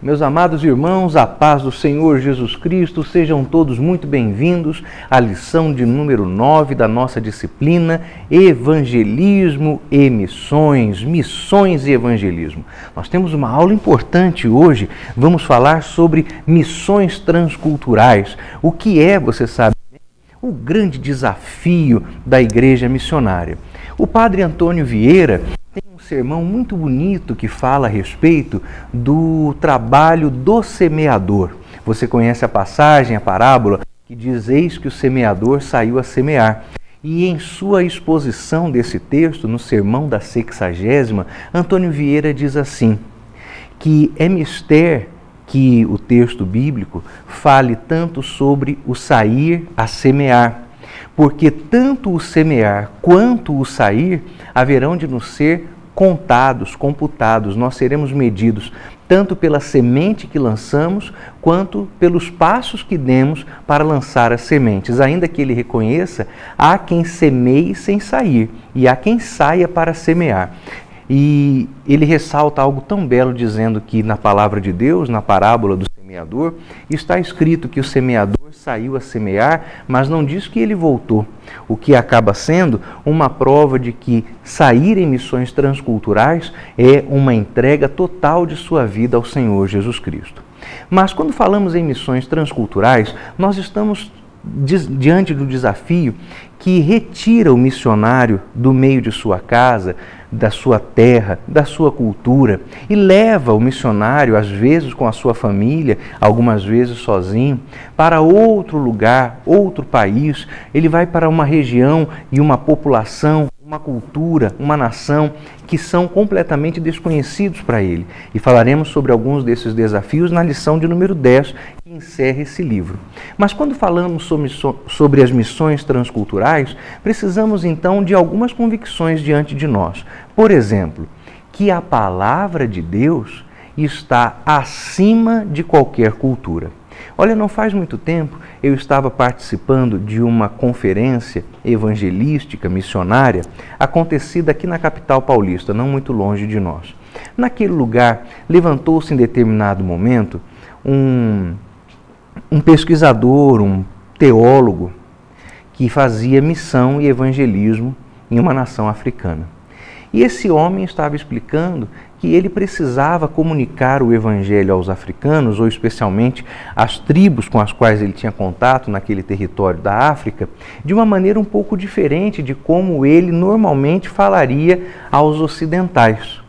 Meus amados irmãos, a paz do Senhor Jesus Cristo, sejam todos muito bem-vindos à lição de número 9 da nossa disciplina Evangelismo e Missões, Missões e Evangelismo. Nós temos uma aula importante hoje, vamos falar sobre missões transculturais. O que é, você sabe, o grande desafio da igreja missionária. O padre Antônio Vieira tem um sermão muito bonito que fala a respeito do trabalho do semeador. Você conhece a passagem, a parábola, que diz: eis que o semeador saiu a semear. E em sua exposição desse texto, no sermão da 60ª, Antônio Vieira diz assim, que é mister que o texto bíblico fale tanto sobre o sair a semear, porque tanto o semear quanto o sair haverão de nos ser contados, computados. Nós seremos medidos tanto pela semente que lançamos, quanto pelos passos que demos para lançar as sementes. Ainda que ele reconheça, há quem semeie sem sair e há quem saia para semear. E ele ressalta algo tão belo, dizendo que na palavra de Deus, na parábola do semeador, está escrito que o semeador saiu a semear, mas não diz que ele voltou, o que acaba sendo uma prova de que sair em missões transculturais é uma entrega total de sua vida ao Senhor Jesus Cristo. Mas quando falamos em missões transculturais, nós estamos diante do desafio que retira o missionário do meio de sua casa, da sua terra, da sua cultura, e leva o missionário, às vezes com a sua família, algumas vezes sozinho, para outro lugar, outro país. Ele vai para uma região e uma população, uma cultura, uma nação que são completamente desconhecidos para ele. E falaremos sobre alguns desses desafios na lição de número 10, que encerra esse livro. Mas quando falamos sobre as missões transculturais, precisamos então de algumas convicções diante de nós. Por exemplo, que a palavra de Deus está acima de qualquer cultura. Olha, não faz muito tempo eu estava participando de uma conferência evangelística, missionária, acontecida aqui na capital paulista, não muito longe de nós. Naquele lugar, levantou-se em determinado momento um pesquisador, um teólogo, que fazia missão e evangelismo em uma nação africana. E esse homem estava explicando que ele precisava comunicar o evangelho aos africanos, ou especialmente às tribos com as quais ele tinha contato naquele território da África, de uma maneira um pouco diferente de como ele normalmente falaria aos ocidentais.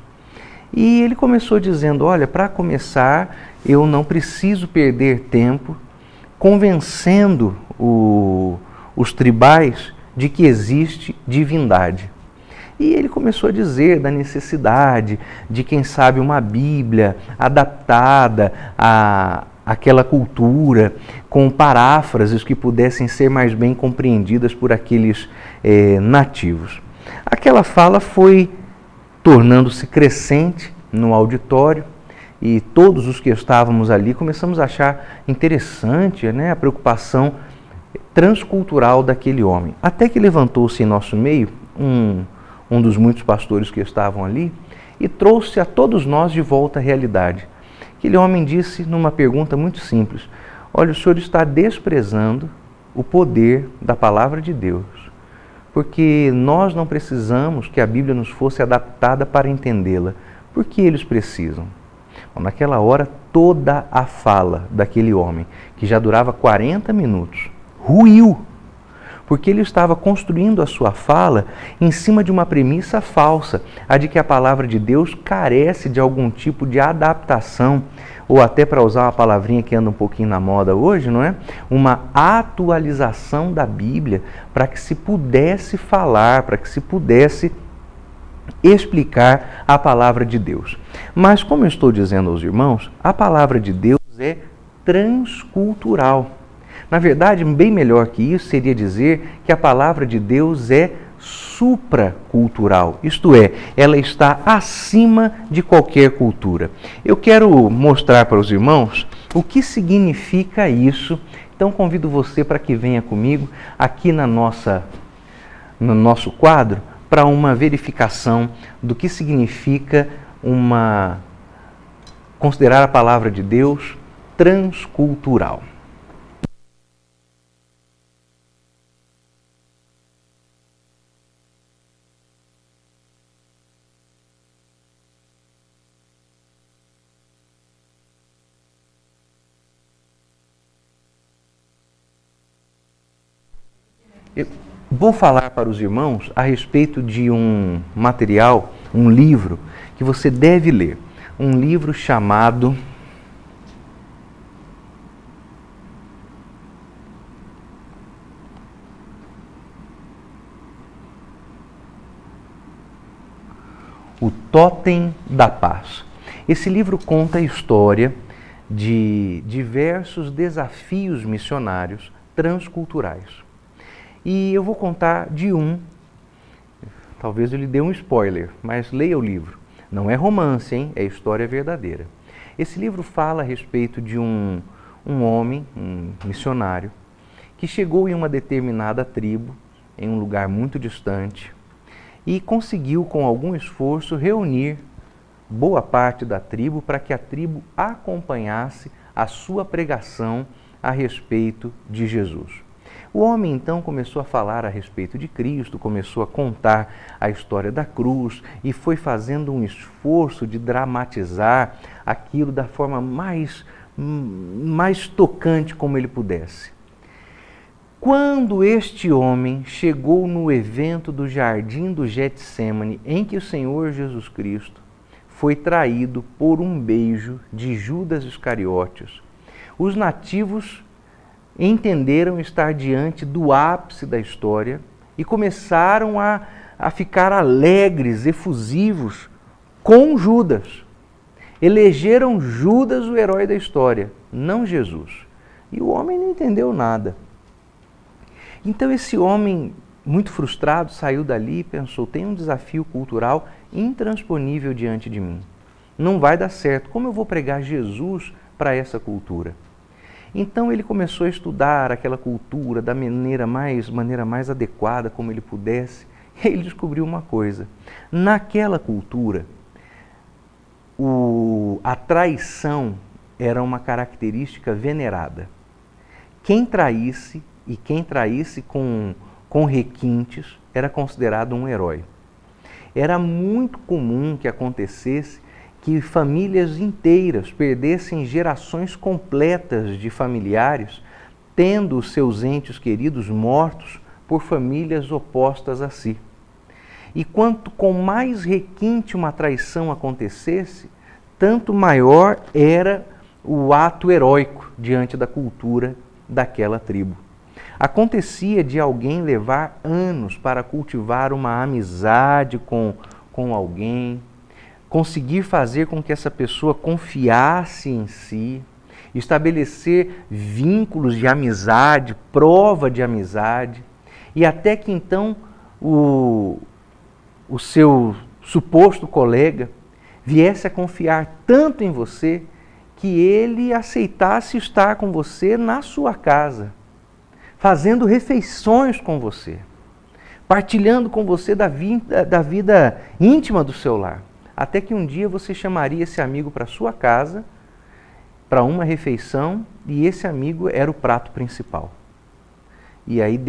E ele começou dizendo: olha, para começar, eu não preciso perder tempo convencendo os tribais de que existe divindade. E ele começou a dizer da necessidade de, quem sabe, uma Bíblia adaptada àquela cultura, com paráfrases que pudessem ser mais bem compreendidas por aqueles nativos. Aquela fala foi tornando-se crescente no auditório, e todos os que estávamos ali começamos a achar interessante, né, a preocupação transcultural daquele homem. Até que levantou-se em nosso meio um dos muitos pastores que estavam ali e trouxe a todos nós de volta à realidade. Aquele homem disse numa pergunta muito simples: olha, o senhor está desprezando o poder da palavra de Deus, porque nós não precisamos que a Bíblia nos fosse adaptada para entendê-la. Por que eles precisam? Bom, naquela hora, toda a fala daquele homem, que já durava 40 minutos, ruiu, porque ele estava construindo a sua fala em cima de uma premissa falsa, a de que a palavra de Deus carece de algum tipo de adaptação, ou até, para usar uma palavrinha que anda um pouquinho na moda hoje, não é? Uma atualização da Bíblia, para que se pudesse falar, para que se pudesse explicar a palavra de Deus. Mas, como eu estou dizendo aos irmãos, a palavra de Deus é transcultural. Na verdade, bem melhor que isso seria dizer que a palavra de Deus é supracultural, isto é, ela está acima de qualquer cultura. Eu quero mostrar para os irmãos o que significa isso, então convido você para que venha comigo aqui no nosso quadro para uma verificação do que significa uma considerar a palavra de Deus transcultural. Eu vou falar para os irmãos a respeito de um material, um livro que você deve ler. Um livro chamado O Tótem da Paz. Esse livro conta a história de diversos desafios missionários transculturais. E eu vou contar de um, talvez eu lhe dê um spoiler, mas leia o livro. Não é romance, hein? É história verdadeira. Esse livro fala a respeito de um homem, um missionário, que chegou em uma determinada tribo, em um lugar muito distante, e conseguiu, com algum esforço, reunir boa parte da tribo para que a tribo acompanhasse a sua pregação a respeito de Jesus. O homem então começou a falar a respeito de Cristo, começou a contar a história da cruz e foi fazendo um esforço de dramatizar aquilo da forma mais tocante como ele pudesse. Quando este homem chegou no evento do Jardim do Getsêmani, em que o Senhor Jesus Cristo foi traído por um beijo de Judas Iscariotes, os nativos entenderam estar diante do ápice da história e começaram a ficar alegres, efusivos com Judas. Elegeram Judas o herói da história, não Jesus. E o homem não entendeu nada. Então esse homem, muito frustrado, saiu dali e pensou, tem um desafio cultural intransponível diante de mim. Não vai dar certo. Como eu vou pregar Jesus para essa cultura? Então ele começou a estudar aquela cultura da maneira mais adequada como ele pudesse. E ele descobriu uma coisa. Naquela cultura, a traição era uma característica venerada. Quem traísse com requintes era considerado um herói. Era muito comum que acontecesse que famílias inteiras perdessem gerações completas de familiares, tendo os seus entes queridos mortos por famílias opostas a si. E quanto com mais requinte uma traição acontecesse, tanto maior era o ato heróico diante da cultura daquela tribo. Acontecia de alguém levar anos para cultivar uma amizade com alguém, conseguir fazer com que essa pessoa confiasse em si, estabelecer vínculos de amizade, prova de amizade, e até que então o seu suposto colega viesse a confiar tanto em você que ele aceitasse estar com você na sua casa, fazendo refeições com você, partilhando com você da vida íntima do seu lar. Até que um dia você chamaria esse amigo para sua casa, para uma refeição, e esse amigo era o prato principal. E aí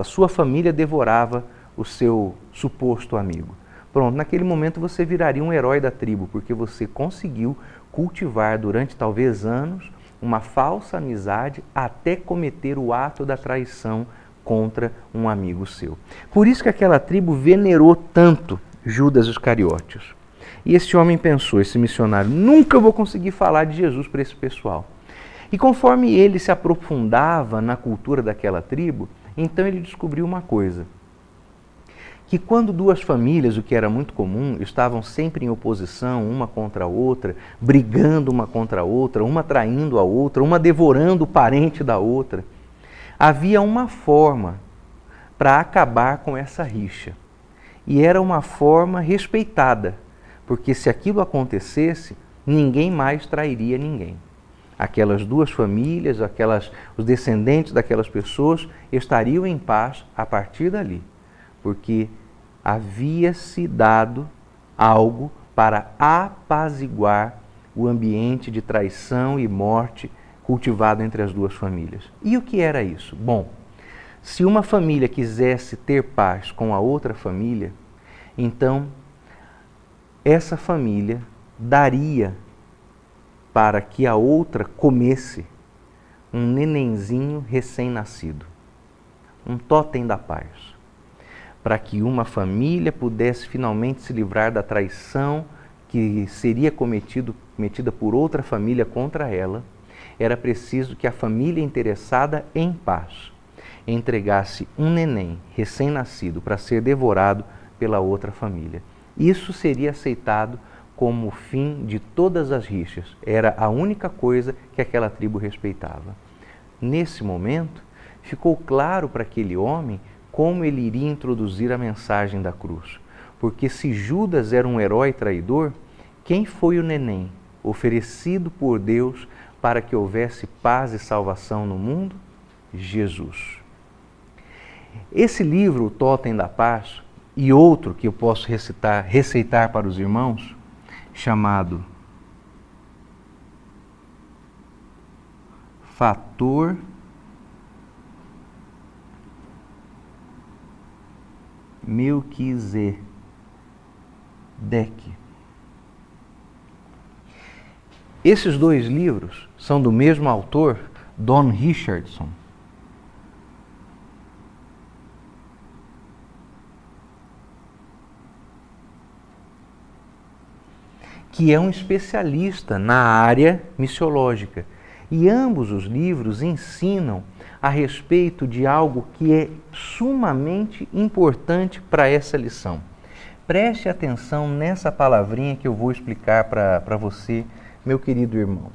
sua família devorava o seu suposto amigo. Pronto, naquele momento você viraria um herói da tribo, porque você conseguiu cultivar durante talvez anos uma falsa amizade até cometer o ato da traição contra um amigo seu. Por isso que aquela tribo venerou tanto Judas Iscariotes. E esse homem pensou, esse missionário, nunca vou conseguir falar de Jesus para esse pessoal. E conforme ele se aprofundava na cultura daquela tribo, então ele descobriu uma coisa, que quando duas famílias, o que era muito comum, estavam sempre em oposição uma contra a outra, brigando uma contra a outra, uma traindo a outra, uma devorando o parente da outra, havia uma forma para acabar com essa rixa. E era uma forma respeitada, porque se aquilo acontecesse, ninguém mais trairia ninguém. Aquelas duas famílias, os descendentes daquelas pessoas estariam em paz a partir dali, porque havia-se dado algo para apaziguar o ambiente de traição e morte cultivado entre as duas famílias. E o que era isso? Bom, se uma família quisesse ter paz com a outra família, então essa família daria para que a outra comesse um nenenzinho recém-nascido, um totem da paz, para que uma família pudesse finalmente se livrar da traição que seria cometida por outra família contra ela. Era preciso que a família interessada em paz entregasse um neném recém-nascido para ser devorado pela outra família. Isso seria aceitado como o fim de todas as rixas. Era a única coisa que aquela tribo respeitava. Nesse momento, ficou claro para aquele homem como ele iria introduzir a mensagem da cruz. Porque se Judas era um herói traidor, quem foi o neném oferecido por Deus para que houvesse paz e salvação no mundo? Jesus. Esse livro, O Totem da Paz, e outro que eu posso receitar para os irmãos, chamado Fator Melquisedeque. Esses dois livros são do mesmo autor, Don Richardson. Que é um especialista na área missiológica. E ambos os livros ensinam a respeito de algo que é sumamente importante para essa lição. Preste atenção nessa palavrinha que eu vou explicar para você, meu querido irmão.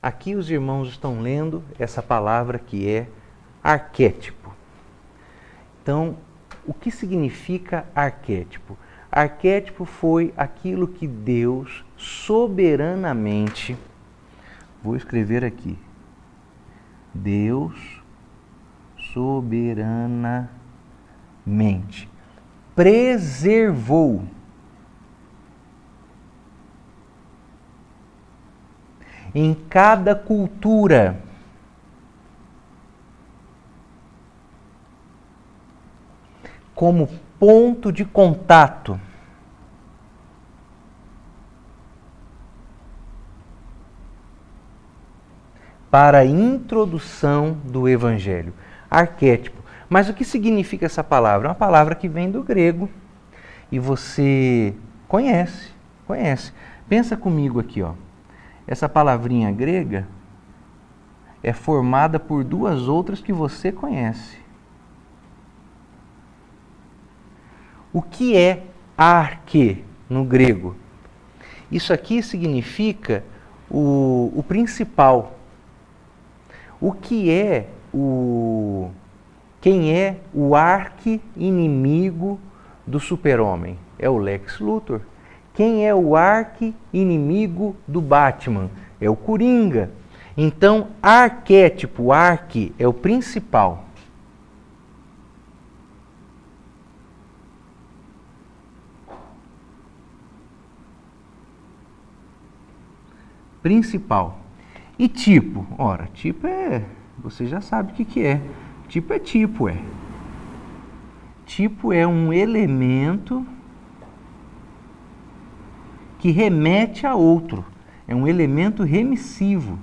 Aqui os irmãos estão lendo essa palavra que é arquétipo. Então, o que significa arquétipo? Arquétipo foi aquilo que Deus soberanamente, vou escrever aqui, Deus soberanamente preservou em cada cultura como ponto de contato para a introdução do Evangelho. Arquétipo. Mas o que significa essa palavra? É uma palavra que vem do grego e você conhece. Pensa comigo aqui, ó. Essa palavrinha grega é formada por duas outras que você conhece. O que é arque no grego? Isso aqui significa o principal. O que é quem é o arqui-inimigo do super-homem? É o Lex Luthor. Quem é o arqui-inimigo do Batman? É o Coringa. Então, arquétipo, arque, é o principal. Principal. E tipo? Ora, tipo é... Você já sabe o que é. Tipo é tipo, é. Tipo é um elemento que remete a outro. É um elemento remissivo.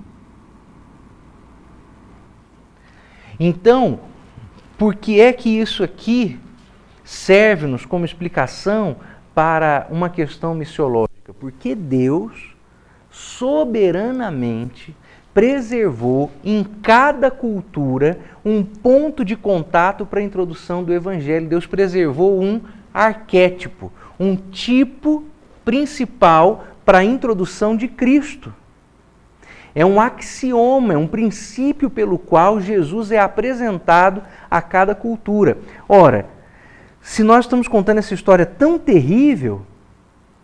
Então, por que é que isso aqui serve-nos como explicação para uma questão missiológica? Porque Deus soberanamente preservou em cada cultura um ponto de contato para a introdução do Evangelho. Deus preservou um arquétipo, um tipo principal para a introdução de Cristo. É um axioma, é um princípio pelo qual Jesus é apresentado a cada cultura. Ora, se nós estamos contando essa história tão terrível,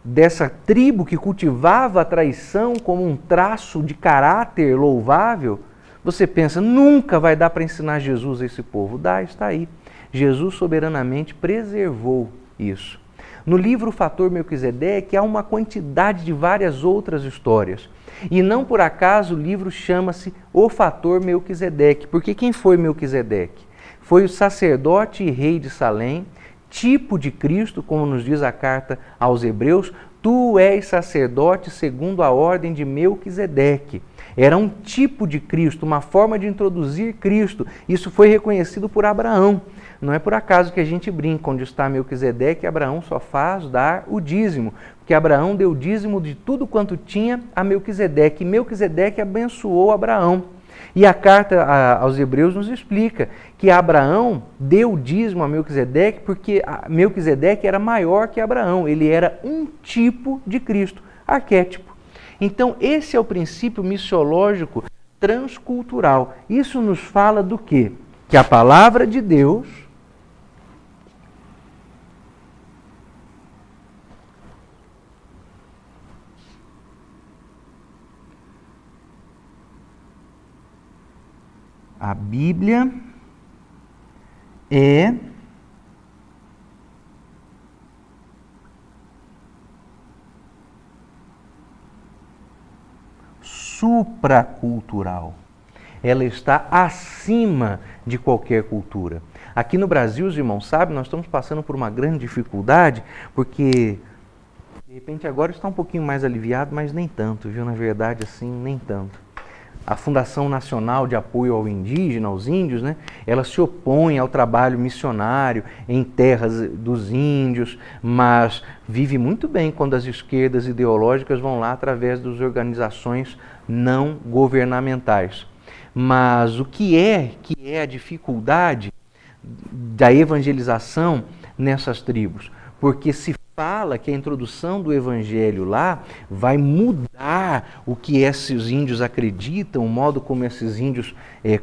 dessa tribo que cultivava a traição como um traço de caráter louvável, você pensa, nunca vai dar para ensinar Jesus a esse povo. Dá, está aí. Jesus soberanamente preservou isso. No livro O Fator Melquisedeque há uma quantidade de várias outras histórias. E não por acaso o livro chama-se O Fator Melquisedeque, porque quem foi Melquisedeque? Foi o sacerdote e rei de Salém, tipo de Cristo, como nos diz a carta aos Hebreus, tu és sacerdote segundo a ordem de Melquisedeque. Era um tipo de Cristo, uma forma de introduzir Cristo. Isso foi reconhecido por Abraão. Não é por acaso que a gente brinca, onde está Melquisedeque, Abraão só faz dar o dízimo, porque Abraão deu o dízimo de tudo quanto tinha a Melquisedeque, e Melquisedeque abençoou Abraão. E a carta aos Hebreus nos explica que Abraão deu o dízimo a Melquisedeque porque Melquisedeque era maior que Abraão, ele era um tipo de Cristo, arquétipo. Então, esse é o princípio missiológico transcultural. Isso nos fala do quê? Que a palavra de Deus a Bíblia é supracultural. Ela está acima de qualquer cultura. Aqui no Brasil, os irmãos sabem, nós estamos passando por uma grande dificuldade, porque de repente agora está um pouquinho mais aliviado, mas nem tanto, viu? Na verdade, assim, nem tanto. A Fundação Nacional de Apoio ao Indígena, aos índios, né, ela se opõe ao trabalho missionário em terras dos índios, mas vive muito bem quando as esquerdas ideológicas vão lá através das organizações não governamentais. Mas o que é a dificuldade da evangelização nessas tribos? Porque se fala que a introdução do Evangelho lá vai mudar o que esses índios acreditam, o modo como esses índios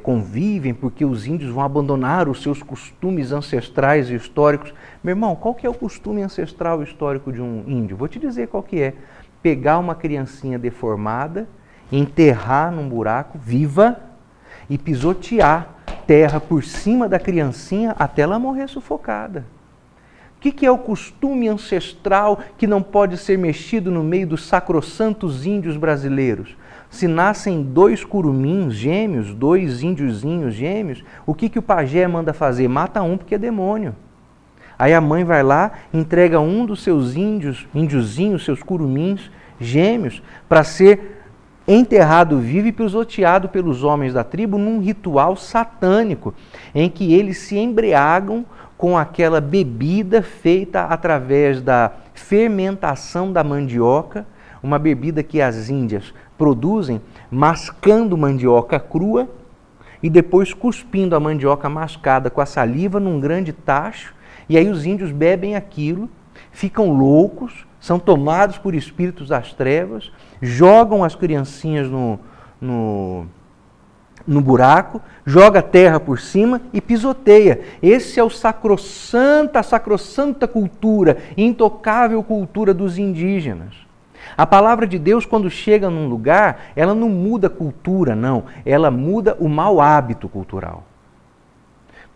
convivem, porque os índios vão abandonar os seus costumes ancestrais e históricos. Meu irmão, qual que é o costume ancestral e histórico de um índio? Vou te dizer qual que é. Pegar uma criancinha deformada, enterrar num buraco viva e pisotear terra por cima da criancinha até ela morrer sufocada. O que é o costume ancestral que não pode ser mexido no meio dos sacrossantos índios brasileiros? Se nascem dois curumins gêmeos, dois índiozinhos gêmeos, o que o pajé manda fazer? Mata um porque é demônio. Aí a mãe vai lá, entrega um dos seus índiozinhos, seus curumins gêmeos, para ser enterrado vivo e pisoteado pelos homens da tribo num ritual satânico, em que eles se embriagam com aquela bebida feita através da fermentação da mandioca, uma bebida que as índias produzem mascando mandioca crua e depois cuspindo a mandioca mascada com a saliva num grande tacho, e aí os índios bebem aquilo, ficam loucos, são tomados por espíritos das trevas, jogam as criancinhas no buraco, joga terra por cima e pisoteia. Esse é a sacrossanta cultura, intocável cultura dos indígenas. A palavra de Deus, quando chega num lugar, ela não muda a cultura, não. Ela muda o mau hábito cultural.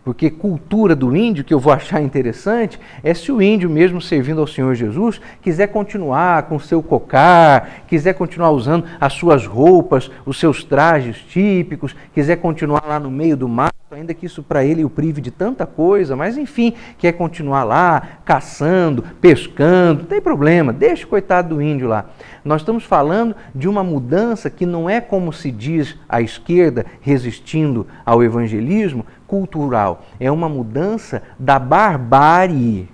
Porque cultura do índio, que eu vou achar interessante, é se o índio, mesmo servindo ao Senhor Jesus, quiser continuar com o seu cocar, quiser continuar usando as suas roupas, os seus trajes típicos, quiser continuar lá no meio do mato, ainda que isso para ele o prive de tanta coisa, mas enfim, quer continuar lá, caçando, pescando, não tem problema, deixa o coitado do índio lá. Nós estamos falando de uma mudança que não é como se diz a esquerda, resistindo ao evangelismo, cultural. É uma mudança da barbárie,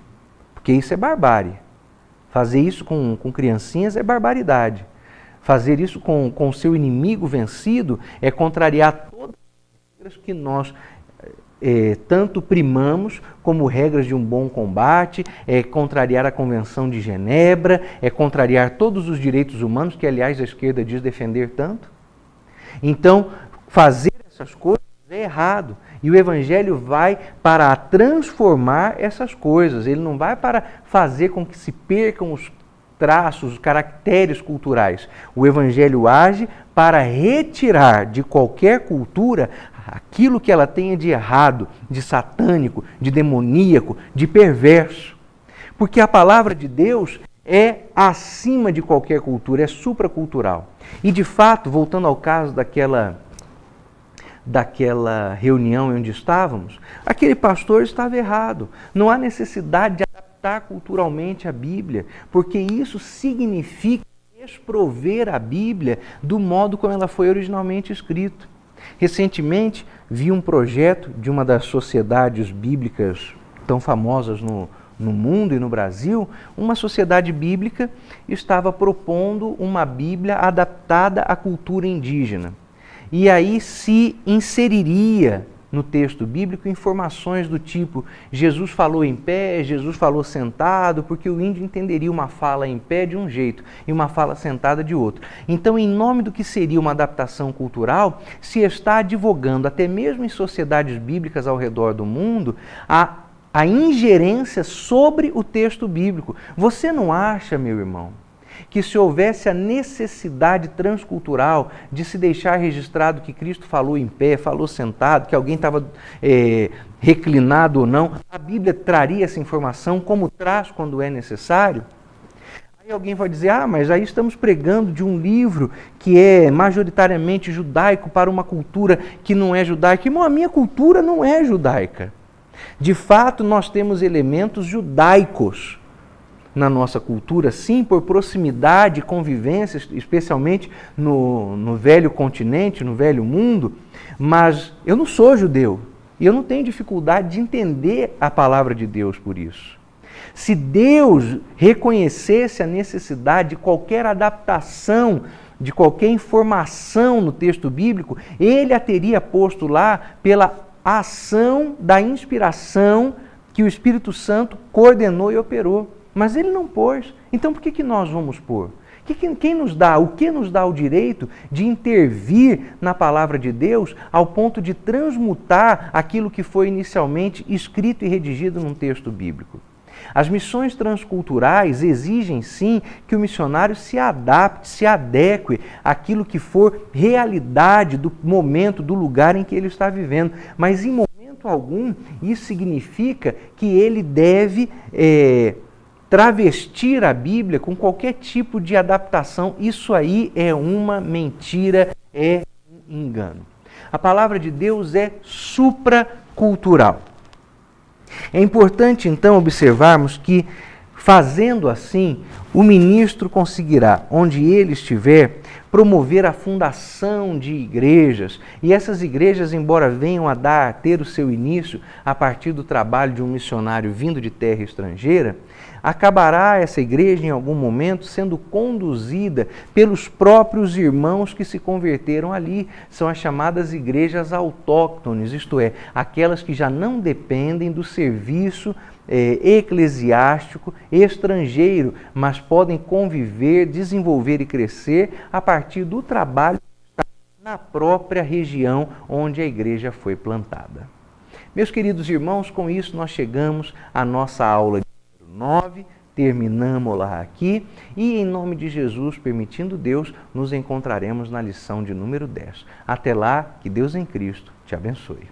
porque isso é barbárie. Fazer isso com criancinhas é barbaridade. Fazer isso com o seu inimigo vencido é contrariar todas as regras que nós tanto primamos como regras de um bom combate, é contrariar a Convenção de Genebra, é contrariar todos os direitos humanos, que aliás a esquerda diz defender tanto. Então, fazer essas coisas é errado. E o Evangelho vai para transformar essas coisas. Ele não vai para fazer com que se percam os traços, os caracteres culturais. O Evangelho age para retirar de qualquer cultura aquilo que ela tenha de errado, de satânico, de demoníaco, de perverso. Porque a palavra de Deus é acima de qualquer cultura, é supracultural. E de fato, voltando ao caso daquela reunião onde estávamos, aquele pastor estava errado. Não há necessidade de adaptar culturalmente a Bíblia, porque isso significa desprover a Bíblia do modo como ela foi originalmente escrita. Recentemente, vi um projeto de uma das sociedades bíblicas tão famosas no mundo e no Brasil. Uma sociedade bíblica estava propondo uma Bíblia adaptada à cultura indígena. E aí se inseriria no texto bíblico informações do tipo: Jesus falou em pé, Jesus falou sentado, porque o índio entenderia uma fala em pé de um jeito e uma fala sentada de outro. Então, em nome do que seria uma adaptação cultural, se está advogando, até mesmo em sociedades bíblicas ao redor do mundo, a ingerência sobre o texto bíblico. Você não acha, meu irmão, que se houvesse a necessidade transcultural de se deixar registrado que Cristo falou em pé, falou sentado, que alguém estava reclinado ou não, a Bíblia traria essa informação como traz quando é necessário? Aí alguém vai dizer: mas aí estamos pregando de um livro que é majoritariamente judaico para uma cultura que não é judaica. Irmão, a minha cultura não é judaica. De fato, nós temos elementos judaicos na nossa cultura, sim, por proximidade e convivência, especialmente no velho continente, no velho mundo, mas eu não sou judeu e eu não tenho dificuldade de entender a palavra de Deus por isso. Se Deus reconhecesse a necessidade de qualquer adaptação, de qualquer informação no texto bíblico, Ele a teria posto lá pela ação da inspiração que o Espírito Santo coordenou e operou. Mas Ele não pôs. Então por que nós vamos pôr? Quem nos dá, o que nos dá o direito de intervir na palavra de Deus ao ponto de transmutar aquilo que foi inicialmente escrito e redigido num texto bíblico? As missões transculturais exigem, sim, que o missionário se adapte, se adeque àquilo que for realidade do momento, do lugar em que ele está vivendo. Mas, em momento algum, isso significa que ele deve travestir a Bíblia com qualquer tipo de adaptação. Isso aí é uma mentira, é um engano. A palavra de Deus é supracultural. É importante, então, observarmos que, fazendo assim, o ministro conseguirá, onde ele estiver, promover a fundação de igrejas. E essas igrejas, embora venham a ter o seu início a partir do trabalho de um missionário vindo de terra estrangeira, acabará essa igreja, em algum momento, sendo conduzida pelos próprios irmãos que se converteram ali. São as chamadas igrejas autóctones, isto é, aquelas que já não dependem do serviço eclesiástico estrangeiro, mas podem conviver, desenvolver e crescer a partir do trabalho na própria região onde a igreja foi plantada. Meus queridos irmãos, com isso nós chegamos à nossa aula de 9, terminamos lá aqui e, em nome de Jesus, permitindo Deus, nos encontraremos na lição de número 10. Até lá, que Deus em Cristo te abençoe.